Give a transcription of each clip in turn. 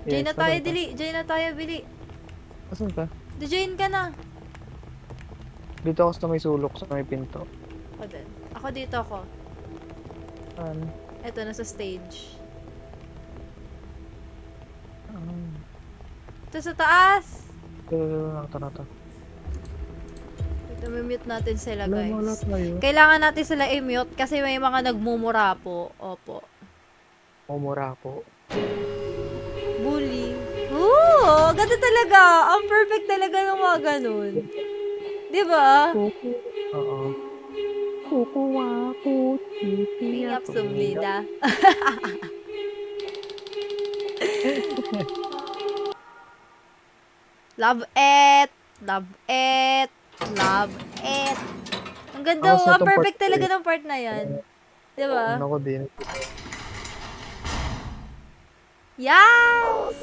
Join Yes, na tayo, saan ka? dili. Join na tayo, Bili. Asan ka? Join ka na. Dito ako sa may sulok, sa may pinto. Ako din. Ako dito ako. Saan? Eto, nasa stage. Ito sa taas! Nakata. Ito, mute natin sila, Wala guys. tayo. Kailangan natin sila i-mute kasi may mga nagmumura po. Opo. Mumura ko. Bully. Oo! Ganda talaga! Ang perfect talaga ng mga ganun. Diba? Kuku. Oo. Kukuha ko. Pingap sumlida. Love it! Love it! Love it! Ang ganda, Tapos na ang tong part perfect talaga 3. ng part na yan. Diba? Ako din. Yes!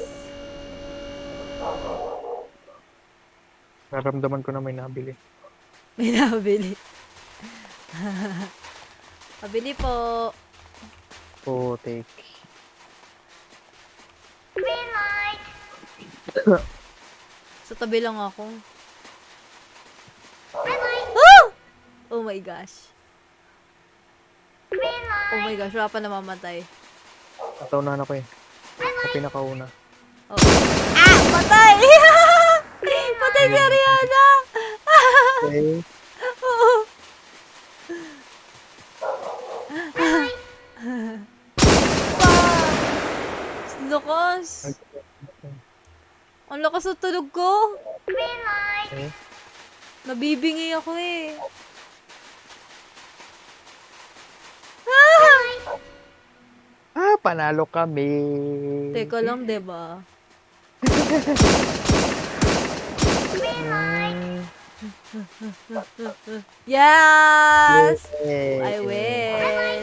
Naramdaman ko na may nabili. May nabili. Pabili po. Putik. Sa tabi lang ako. Ah! Oh my gosh. Oh my gosh, wala pa namamatay. Nataunahan ako eh. Sa pinakauna. Oh. Ah! Patay! Patay si Ariana! Okay. Oo. Ang lakas. Ang lakas ng tunog ko. Okay. Nabibingi ako eh. Panalo kami. Teka lang, diba? Yes! I win!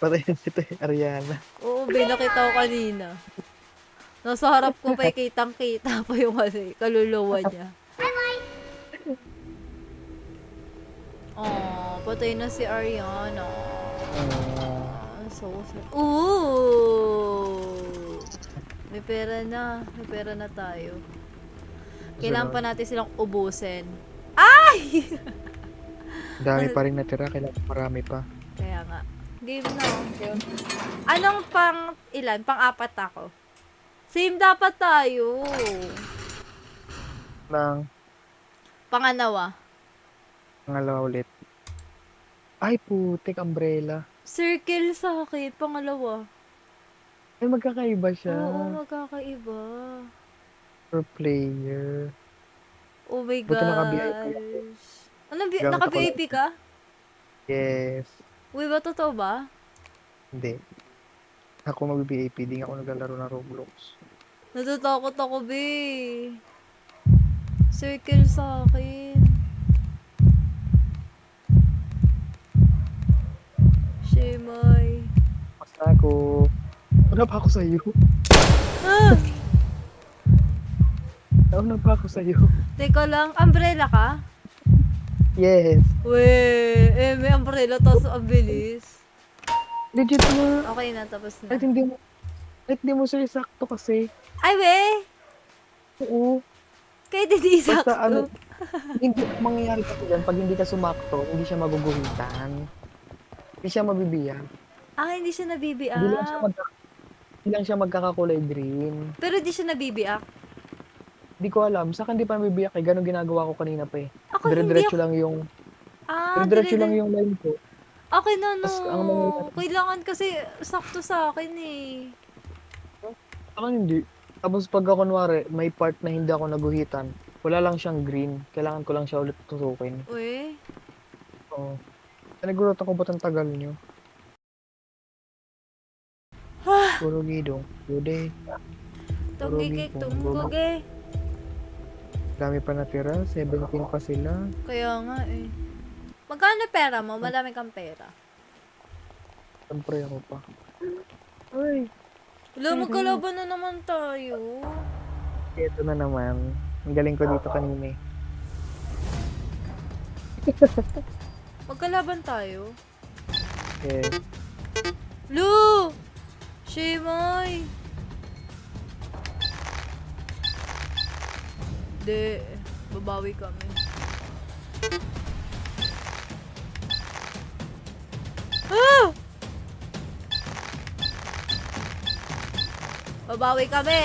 Patay na ito eh, Ariana. Oo, nakita ko kanina. Nasa harap ko pa kitang-kita pa yung kaluluwa niya. Oh, patay na si Ariana. So sad. Ooh! May pera na. May pera na tayo. Kailangan pa natin silang ubusin. Ay! Dami pa rin natira, kailangan marami pa. Kaya nga. Game na. Anong pang ilan? Pang-apat ako. Same dapat tayo. Nang Pangalawa. pangalawa ulit. Ay, putik, umbrella. Circle sa akin. Pangalawa. Ay, magkakaiba siya. Oo, magkakaiba. Per player. Oh my Buti naka-VIP. gosh. Ano, Gamit ako naka-VIP ka? Yes. Uy, ba totoo ba? Hindi. Ako mag-VIP, di ako naglalaro ng Roblox. Natatakot ako, be. Circle sa akin. Shemay. Basta ako. Ano pa ako sa'yo? Ah! Ano pa ako sa'yo? Teka lang, umbrella ka? Yes. Weh, may umbrella tapos ang bilis. Legit mo. Okay na, tapos na. Kahit hindi mo siya sakto kasi. Ay, weh! Oo. Kahit hindi Basta sakto. hindi mangyayari kasi yan, pag hindi ka sumakto, hindi siya maguguhitan. Hindi siya mabibiyag. Ah, hindi siya nabibiak. Hindi lang siya magkakakulay green. Pero di siya nabibiak. Hindi ko alam. Sa akin di pa mabibiyak eh. Ganun ginagawa ko kanina pa eh. Ako hindi Dire-diretso ako. lang yung... Ah, Dire-diretso lang yung line ko. Okay na, no. Tas ang mangyayari... Kailangan kasi sakto sa akin eh. Sa akin hindi. Tapos pag kunwari, may part na hindi ako naguhitan, wala lang siyang green. Kailangan ko lang siya ulit tutukin. Uy. Oo. Nagulat ako ba't ang tagal nyo? Puro gidong. Yude. Tunggigig, tunggugig. Dami pa natira. 17 pa sila. Kaya nga eh. Magkano pera mo? Madami kang pera. Siyempre ako pa. Ay. Wala, magkalaban na naman tayo. Ito na naman. Ang galing ko dito kanina eh. Magkalaban tayo. Okay. Lu! Shemay! Hindi. Babawi kami. Ah! Babawi kami.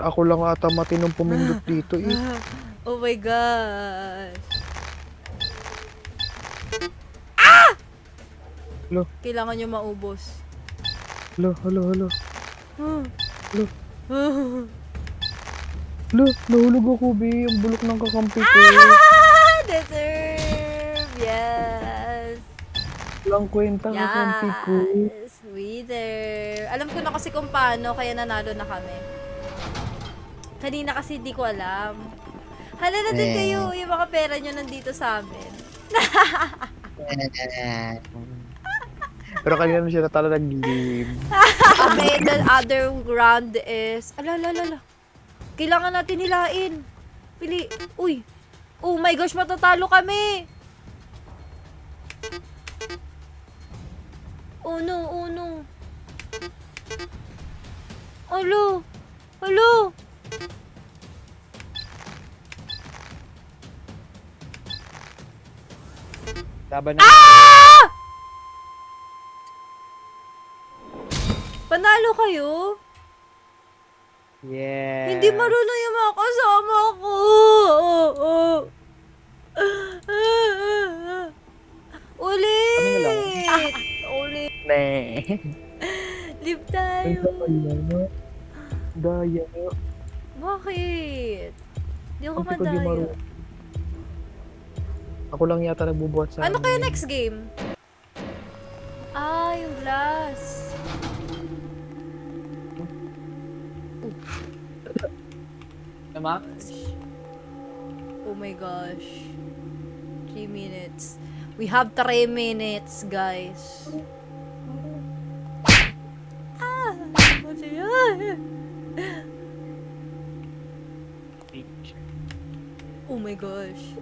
Ako lang ata matinong pumindot dito eh. Oh my gosh. Hello, Kailangan nyo maubos. hello. Ah. Hello. Hello, nahulog ako, be. Ang bulok ng kakampi ko. Deserve! Yes! Walang kwenta kakampi ko. Yes! Winner! Alam ko na kasi kung paano, kaya nanalo na kami. Kanina kasi di ko alam. Hala na din kayo, yung mga pera nyo nandito sa amin. Pero kanina na siya natalo nag-game. Okay, the other round is... Ala. Kailangan natin hilain. Pili. Uy. Oh my gosh, matatalo kami. Oh no. Hello. Laban na. Panalo kayo? Yes. Hindi marunong yung mga kasama ko. Ulit. Kami na lang. Ulit. Ne. Live Ay, tayo. Daya. Bakit? Di ako Kampi ko di madaya. marunong. Ako lang yata nagbubuhat sa Ano amin. kaya next game? Ah, yung glass. Tama? Oh my gosh. 3 minutes. We have 3 minutes, guys. Ano yan? Oh my gosh.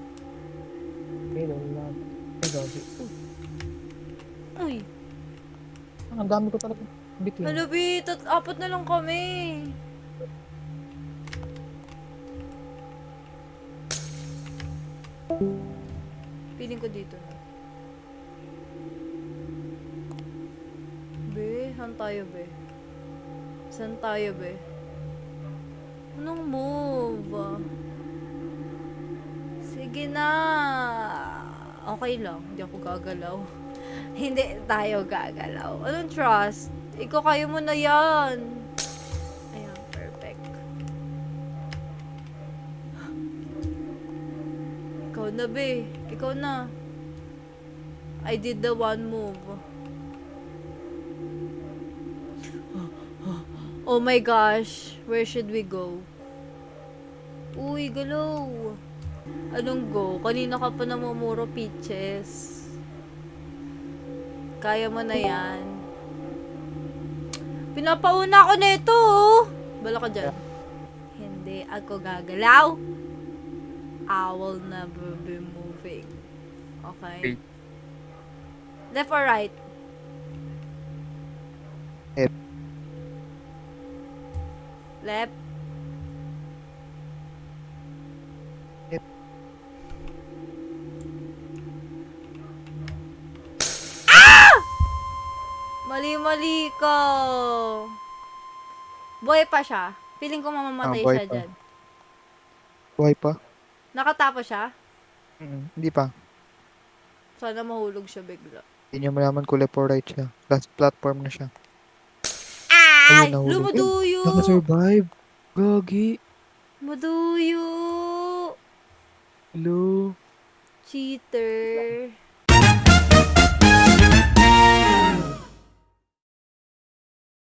Uy. Ang dami ko talaga bitin. Halabi, apat na lang kami. Feeling ko dito na. Be, saan tayo, be? Saan tayo, be? Anong move? Sige na. Okay lang, hindi ako gagalaw. Hindi tayo gagalaw. Anong trust? Ikaw, kaya mo na yan. Ayan, perfect. Ikaw na, be. Ikaw na. I did the one move. Oh my gosh. Where should we go? Uy, galaw. Anong go? Kanina ka pa namumuro, Peaches. Kaya mo na yan. Pinapauna ako nito, oh. Bala ka dyan. Hindi ako gagalaw. I will never be moving. Okay? Left or right? Left. Mali-mali ko. Buhay pa siya. Feeling ko mamamatay buhay siya pa. dyan. Buhay pa? Nakatapos siya? Hindi pa. Sana mahulog siya bigla. Hindi niya malaman kung left or right siya. Last platform na siya. Ay! Ayun, nahulog. Lumuduyo! Nakasurvive. Gagi. Maduyo! Hello. Cheater.